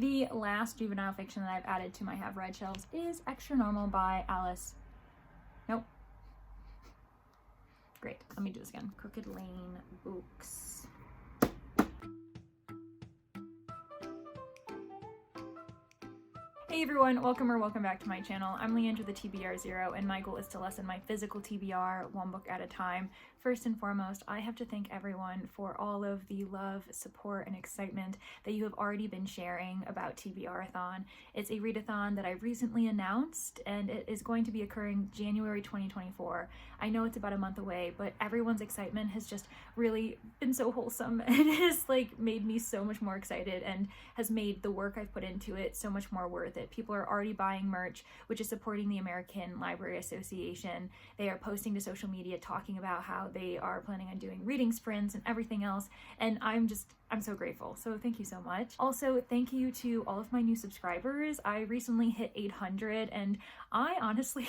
The last juvenile fiction that I've added to my have read shelves is Extra Normal by Alice. Nope. Great, let me do this again. Crooked Lane Books. Hey everyone, welcome back to my channel. I'm Leandra the TBR0, and my goal is to lessen my physical TBR one book at a time. First and foremost, I have to thank everyone for all of the love, support, and excitement that you have already been sharing about TBRathon. It's a readathon that I recently announced, and it is going to be occurring January 2024. I know it's about a month away, but everyone's excitement has just really been so wholesome, and it has made me so much more excited and has made the work I've put into it so much more worth it. People are already buying merch, which is supporting the American Library Association. They are posting to social media talking about how they are planning on doing reading sprints and everything else, and I'm so grateful. So thank you so much. Also, thank you to all of my new subscribers. I recently hit 800, and I honestly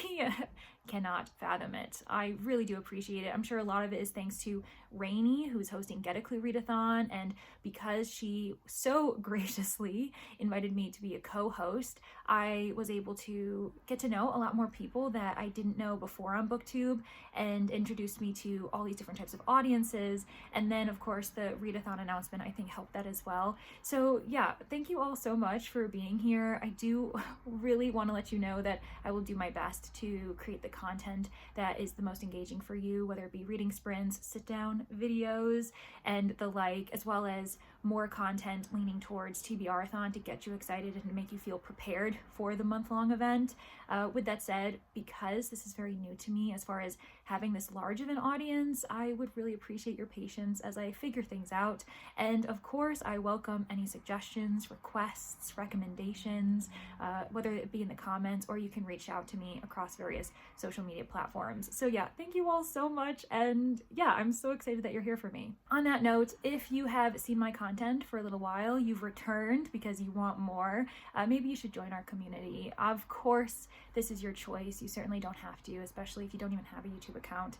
cannot fathom it. I really do appreciate it. I'm sure a lot of it is thanks to Rainey, who's hosting A Clue Readathon, and because she so graciously invited me to be a co-host, I was able to get to know a lot more people that I didn't know before on booktube, and introduced me to all these different types of audiences. And then of course the readathon announcement I think helped that as well. So yeah, thank you all so much for being here. I do really want to let you know that I will do my best to create the content that is the most engaging for you, whether it be reading sprints, sit down videos, and the like, as well as more content leaning towards TBRathon to get you excited and to make you feel prepared for the month-long event. With that said, because this is very new to me as far as having this large of an audience, I would really appreciate your patience as I figure things out. And of course, I welcome any suggestions, requests, recommendations, whether it be in the comments or you can reach out to me across various social media platforms. So yeah, thank you all so much, and yeah, I'm so excited that you're here for me. On that note, if you have seen my content for a little while, you've returned because you want more, maybe you should join our community. Of course, this is your choice. You certainly don't have to, especially if you don't even have a YouTube account.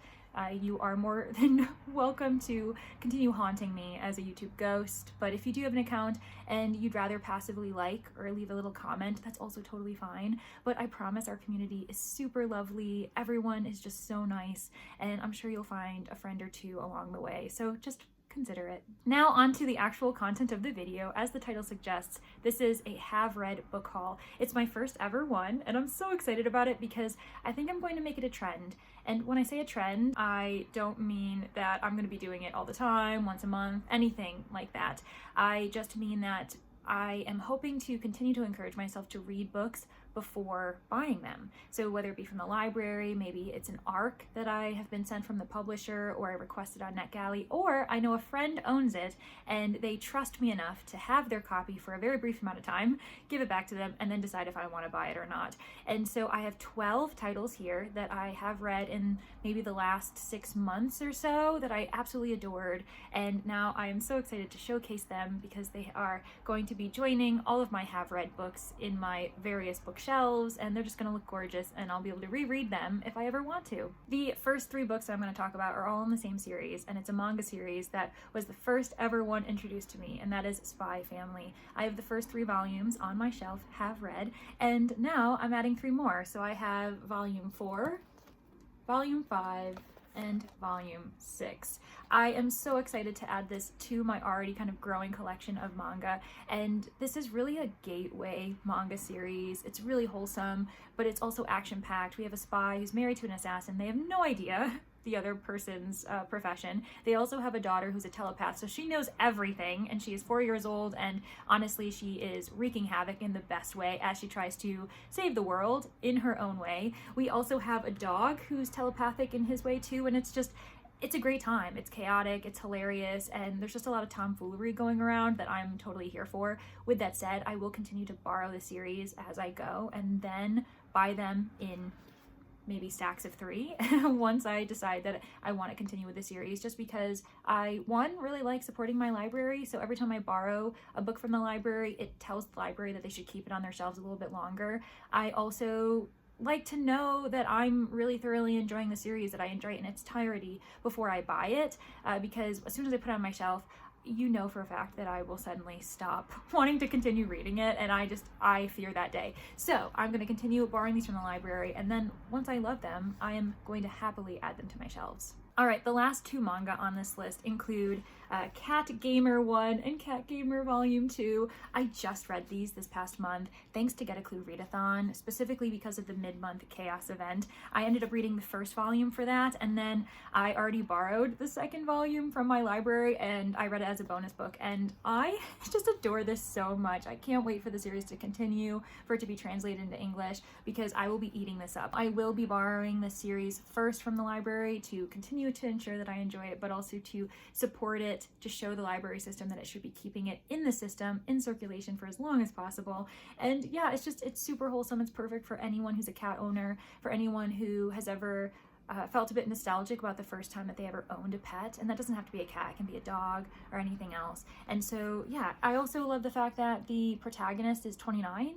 You are more than welcome to continue haunting me as a YouTube ghost, but if you do have an account and you'd rather passively like or leave a little comment, that's also totally fine. But I promise our community is super lovely. Everyone is just so nice, and I'm sure you'll find a friend or two along the way. So just consider it. Now on to the actual content of the video. As the title suggests, this is a have read book haul. It's my first ever one, and I'm so excited about it because I think I'm going to make it a trend. And when I say a trend, I don't mean that I'm going to be doing it all the time, once a month, anything like that. I just mean that I am hoping to continue to encourage myself to read books before buying them. So whether it be from the library, maybe it's an ARC that I have been sent from the publisher, or I requested on Netgalley, or I know a friend owns it and they trust me enough to have their copy for a very brief amount of time, give it back to them, and then decide if I want to buy it or not. And so I have 12 titles here that I have read in maybe the last 6 months or so that I absolutely adored, and now I am so excited to showcase them because they are going to be joining all of my have read books in my various bookshelves, and they're just going to look gorgeous, and I'll be able to reread them if I ever want to. The first 3 books that I'm going to talk about are all in the same series, and it's a manga series that was the first ever one introduced to me, and that is Spy Family. I have the first 3 volumes on my shelf, have read, and now I'm adding 3 more. So I have volume 4, volume 5, and volume 6. I am so excited to add this to my already kind of growing collection of manga, and this is really a gateway manga series. It's really wholesome, but it's also action-packed. We have a spy who's married to an assassin. They have no idea the other person's profession. They also have a daughter who's a telepath, so she knows everything, and she is 4 years old, and honestly she is wreaking havoc in the best way as she tries to save the world in her own way. We also have a dog who's telepathic in his way too, and it's a great time. It's chaotic, it's hilarious, and there's just a lot of tomfoolery going around that I'm totally here for. With that said, I will continue to borrow the series as I go, and then buy them in maybe stacks of 3 once I decide that I want to continue with the series, just because I, one, really like supporting my library. So every time I borrow a book from the library, it tells the library that they should keep it on their shelves a little bit longer. I also like to know that I'm really thoroughly enjoying the series, that I enjoy it in its entirety before I buy it, because as soon as I put it on my shelf, you know for a fact that I will suddenly stop wanting to continue reading it, and I fear that day. So I'm going to continue borrowing these from the library, and then once I love them, I am going to happily add them to my shelves. All right, the last 2 manga on this list include Cat Gamer 1 and Cat Gamer Volume 2. I just read these this past month, thanks to Get a Clue Readathon, specifically because of the mid-month Chaos event. I ended up reading the first volume for that, and then I already borrowed the second volume from my library, and I read it as a bonus book, and I just adore this so much. I can't wait for the series to continue, for it to be translated into English, because I will be eating this up. I will be borrowing this series first from the library to continue to ensure that I enjoy it, but also to support it, to show the library system that it should be keeping it in the system, in circulation for as long as possible. And yeah, it's super wholesome. It's perfect for anyone who's a cat owner, for anyone who has ever felt a bit nostalgic about the first time that they ever owned a pet. And that doesn't have to be a cat, it can be a dog or anything else. And so yeah, I also love the fact that the protagonist is 29.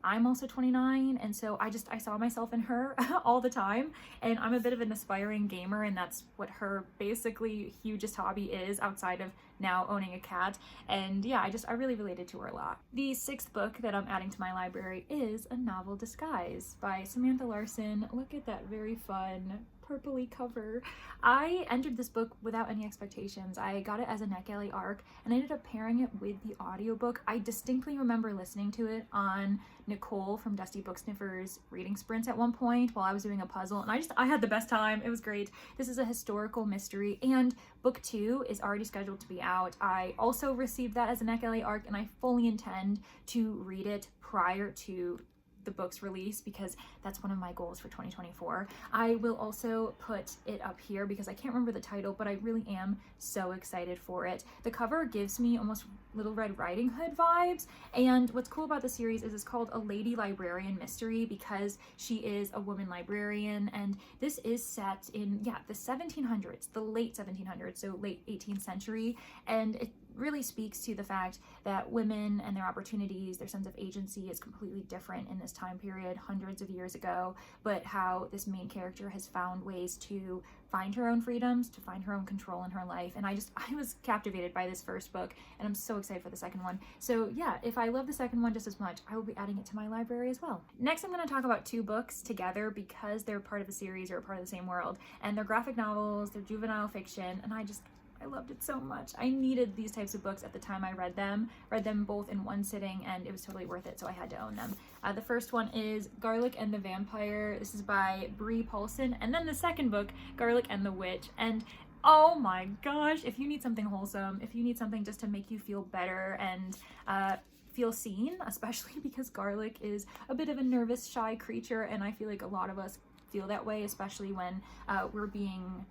I'm also 29, and so I saw myself in her all the time, and I'm a bit of an aspiring gamer, and that's what her basically hugest hobby is outside of now owning a cat. And yeah, I really related to her a lot. The 6th book that I'm adding to my library is A Novel Disguise by Samantha Larsen. Look at that very fun purpley cover. I entered this book without any expectations. I got it as a Netgalley ARC and I ended up pairing it with the audiobook. I distinctly remember listening to it on Nicole from Dusty Booksniffer's reading sprints at one point while I was doing a puzzle, and I had the best time. It was great. This is a historical mystery, and book 2 is already scheduled to be out. I also received that as a Netgalley ARC, and I fully intend to read it prior to the book's release because that's one of my goals for 2024. I will also put it up here because I can't remember the title, but I really am so excited for it. The cover gives me almost Little Red Riding Hood vibes, and what's cool about the series is it's called A Lady Librarian Mystery because she is a woman librarian, and this is set in the 1700s, the late 1700s, so late 18th century, and it really speaks to the fact that women and their opportunities, their sense of agency is completely different in this time period hundreds of years ago, but how this main character has found ways to find her own freedoms, to find her own control in her life. And I was captivated by this first book, and I'm so excited for the second one. So yeah, if I love the second one just as much, I will be adding it to my library as well. Next, I'm going to talk about 2 books together because they're part of a series or part of the same world, and they're graphic novels, they're juvenile fiction, and I loved it so much. I needed these types of books at the time I read them both in one sitting, and it was totally worth it, so I had to own them. The first one is Garlic and the Vampire. This is by Bree Paulson, and then the second book, Garlic and the Witch. And oh my gosh, if you need something wholesome, if you need something just to make you feel better and feel seen, especially because Garlic is a bit of a nervous, shy creature, and I feel like a lot of us feel that way, especially when we're being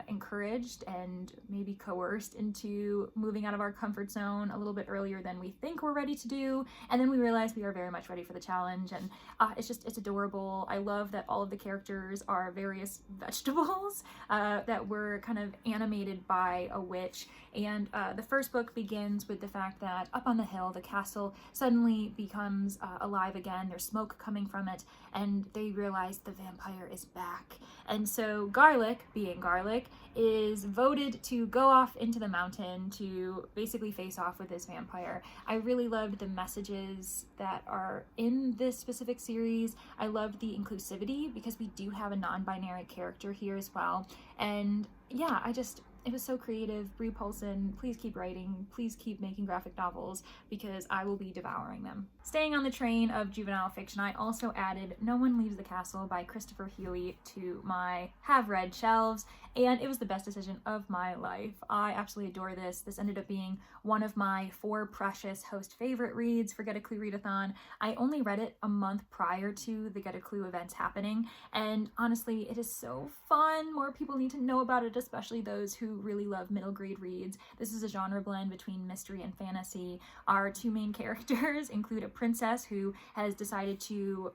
encouraged and maybe coerced into moving out of our comfort zone a little bit earlier than we think we're ready to do, and then we realize we are very much ready for the challenge. And it's adorable. I love that all of the characters are various vegetables that were kind of animated by a witch. And the first book begins with the fact that up on the hill, the castle suddenly becomes alive again. There's smoke coming from it, and they realize the vampire is back. And so Garlic, being Garlic, is voted to go off into the mountain to basically face off with this vampire. I really loved the messages that are in this specific series. I loved the inclusivity because we do have a non-binary character here as well. And yeah, it was so creative. Bree Paulson, please keep writing. Please keep making graphic novels because I will be devouring them. Staying on the train of juvenile fiction, I also added No One Leaves the Castle by Christopher Healy to my have-read shelves, and it was the best decision of my life. I absolutely adore this. This ended up being one of my 4 precious host favorite reads for Get a Clue Readathon. I only read it a month prior to the Get a Clue events happening, and honestly, it is so fun. More people need to know about it, especially those who really love middle grade reads. This is a genre blend between mystery and fantasy. Our 2 main characters include a princess who has decided to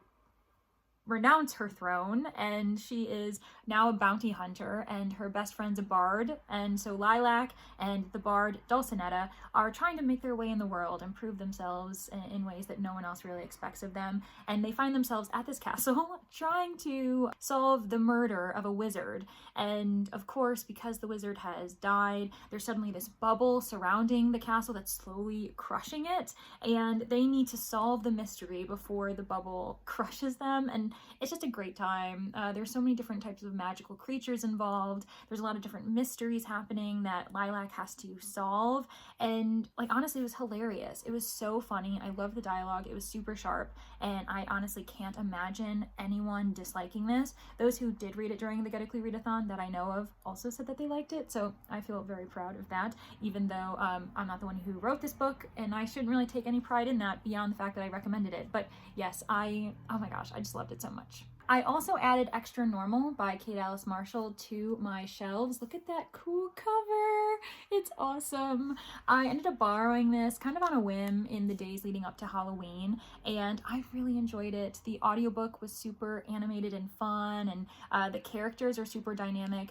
renounce her throne, and she is now a bounty hunter, and her best friend's a bard. And so Lilac and the bard Dulcinea are trying to make their way in the world and prove themselves in ways that no one else really expects of them. And they find themselves at this castle trying to solve the murder of a wizard. And of course, because the wizard has died, there's suddenly this bubble surrounding the castle that's slowly crushing it, and they need to solve the mystery before the bubble crushes them. And it's just a great time. There's so many different types of magical creatures involved. There's a lot of different mysteries happening that Lilac has to solve, and like honestly, it was hilarious. It was so funny. I love the dialogue. It was super sharp, and I honestly can't imagine anyone disliking this. Those who did read it during the Get a Clue Readathon that I know of also said that they liked it, so I feel very proud of that, even though I'm not the one who wrote this book, and I shouldn't really take any pride in that beyond the fact that I recommended it. But yes, oh my gosh, I just loved it so much. I also added Extra Normal by Kate Alice Marshall to my shelves. Look at that cool cover. It's awesome. I ended up borrowing this kind of on a whim in the days leading up to Halloween, and I really enjoyed it. The audiobook was super animated and fun, and the characters are super dynamic.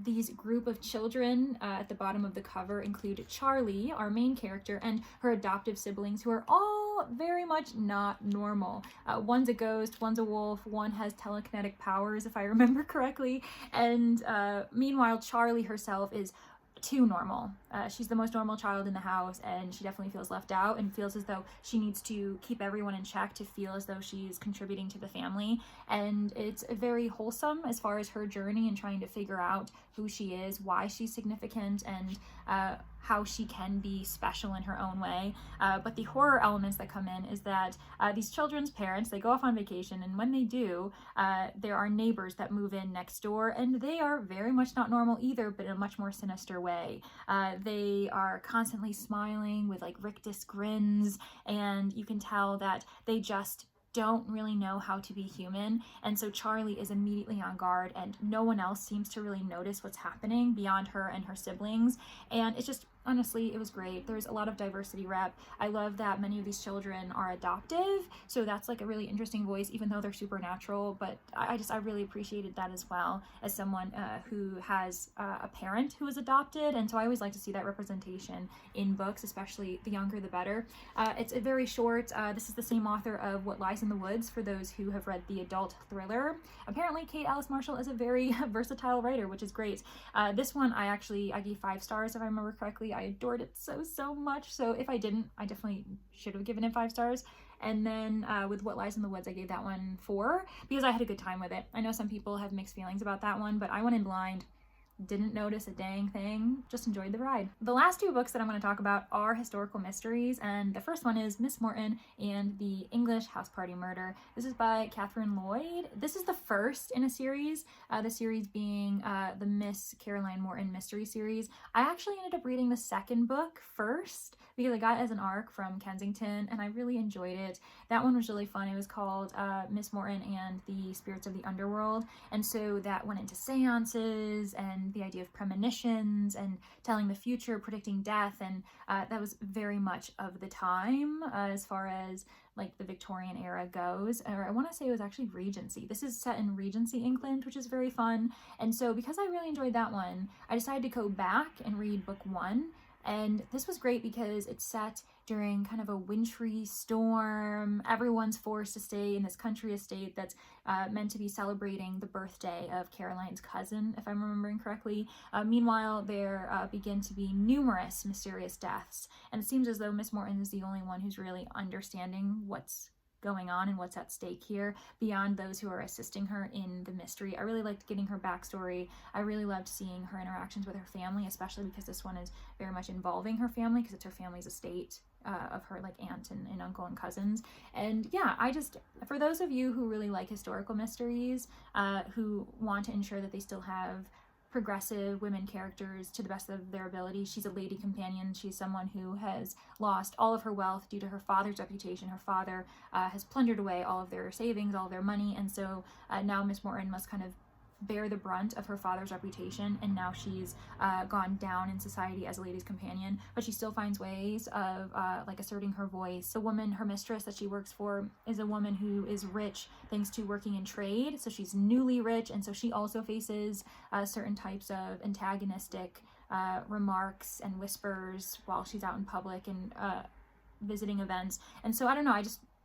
These group of children at the bottom of the cover include Charlie, our main character, and her adoptive siblings, who are all very much not normal. One's a ghost, one's a wolf, one has telekinetic powers, if I remember correctly, and meanwhile Charlie herself is too normal. She's the most normal child in the house, and she definitely feels left out and feels as though she needs to keep everyone in check to feel as though she's contributing to the family. And it's very wholesome as far as her journey and trying to figure out who she is, why she's significant, and how she can be special in her own way. But the horror elements that come in is that these children's parents, they go off on vacation, and when they do, there are neighbors that move in next door, and they are very much not normal either, but in a much more sinister way. They are constantly smiling with like rictus grins, and you can tell that they just don't really know how to be human. And so Charlie is immediately on guard, and no one else seems to really notice what's happening beyond her and her siblings. And it's just, honestly, it was great. There's a lot of diversity rep. I love that many of these children are adoptive, so that's like a really interesting voice, even though they're supernatural. But I really appreciated that as well, as someone who has a parent who is adopted. And so I always like to see that representation in books, especially the younger the better. It's a very short. This is the same author of What Lies in the Woods, for those who have read the adult thriller. Apparently Kate Alice Marshall is a very versatile writer, which is great. This one I gave 5 stars, if I remember correctly. I adored it so much, so if I didn't, I definitely should have given it 5 stars. And then with What Lies in the Woods, I gave that one 4 because I had a good time with it. I know some people have mixed feelings about that one, but I went in blind, didn't notice a dang thing, just enjoyed the ride. The last 2 books that I'm going to talk about are historical mysteries, and the first one is Miss Morton and the English House Party Murder. This is by Catherine Lloyd. This is the first in a series, the series being the Miss Caroline Morton mystery series. I actually ended up reading the second book first because I got it as an ARC from Kensington, and I really enjoyed it. That one was really fun. It was called Miss Morton and the Spirits of the Underworld, and so that went into seances and the idea of premonitions and telling the future, predicting death, and that was very much of the time as far as like the Victorian era goes, or I want to say it was actually Regency. This is set in Regency, England, which is very fun. And so because I really enjoyed that one, I decided to go back and read book 1. And this was great because it's set during kind of a wintry storm. Everyone's forced to stay in this country estate that's meant to be celebrating the birthday of Caroline's cousin, if I'm remembering correctly. Meanwhile, there begin to be numerous mysterious deaths, and it seems as though Miss Morton is the only one who's really understanding what's going on and what's at stake here beyond those who are assisting her in the mystery. I really liked getting her backstory. I really loved seeing her interactions with her family, especially because this one is very much involving her family because it's her family's estate of her like aunt and uncle and cousins. And yeah, for those of you who really like historical mysteries, who want to ensure that they still have progressive women characters to the best of their ability. She's a lady companion. She's someone who has lost all of her wealth due to her father's reputation. Her father has plundered away all of their savings, all of their money, and so now Miss Morton must kind of bear the brunt of her father's reputation, and now she's gone down in society as a lady's companion, but she still finds ways of like asserting her voice. The woman, her mistress that she works for, is a woman who is rich thanks to working in trade, so she's newly rich, and so she also faces certain types of antagonistic remarks and whispers while she's out in public and visiting events. And so I don't know,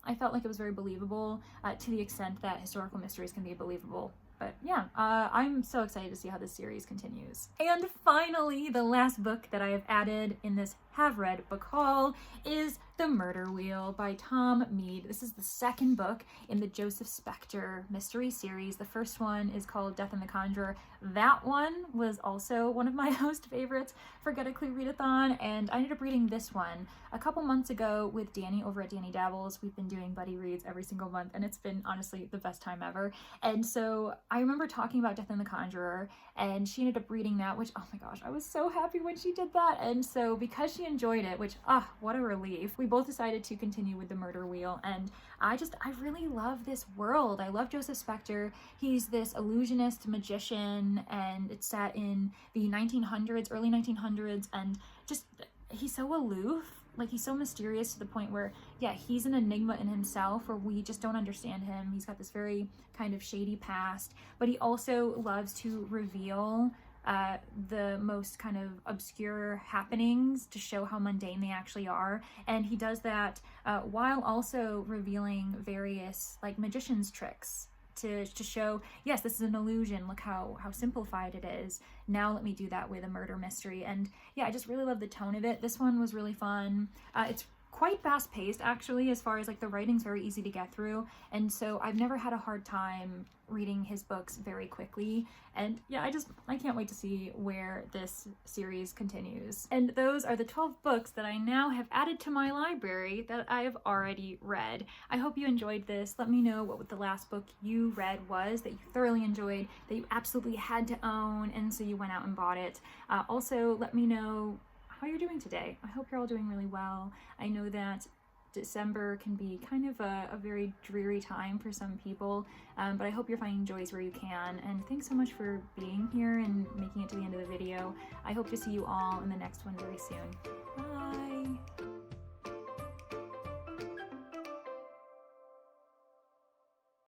I felt like it was very believable to the extent that historical mysteries can be believable. But yeah, I'm so excited to see how this series continues. And finally, the last book that I have added in this have-read book haul is The Murder Wheel by Tom Mead. This is the second book in the Joseph Spector mystery series. The first one is called Death and the Conjurer. That one was also one of my most favorites for Get a Clue Readathon, and I ended up reading this one a couple months ago with Danny over at Danny Dabbles. We've been doing buddy reads every single month, and it's been honestly the best time ever. And so I remember talking about Death and the Conjurer, and she ended up reading that, which, oh my gosh, I was so happy when she did that. And so because she enjoyed it, which, what a relief, we both decided to continue with The Murder Wheel. And I really love this world. I love Joseph Spector. He's this illusionist magician, and it's set in the 1900s, early 1900s, and just, he's so aloof. Like, he's so mysterious to the point where, yeah, he's an enigma in himself, where we just don't understand him. He's got this very kind of shady past, but he also loves to reveal the most kind of obscure happenings to show how mundane they actually are. And he does that while also revealing various, like, magician's tricks to show, yes, this is an illusion, look how simplified it is. Now let me do that with a murder mystery. And yeah, I just really love the tone of it. This one was really fun. It's quite fast-paced, actually, as far as, like, the writing's very easy to get through, and so I've never had a hard time reading his books very quickly. And yeah, I can't wait to see where this series continues. And those are the 12 books that I now have added to my library that I have already read. I hope you enjoyed this. Let me know what the last book you read was that you thoroughly enjoyed, that you absolutely had to own, and so you went out and bought it. Also, let me know how you're doing today. I hope you're all doing really well. I know that December can be kind of a very dreary time for some people, but I hope you're finding joys where you can. And thanks so much for being here and making it to the end of the video. I hope to see you all in the next one very soon. Bye!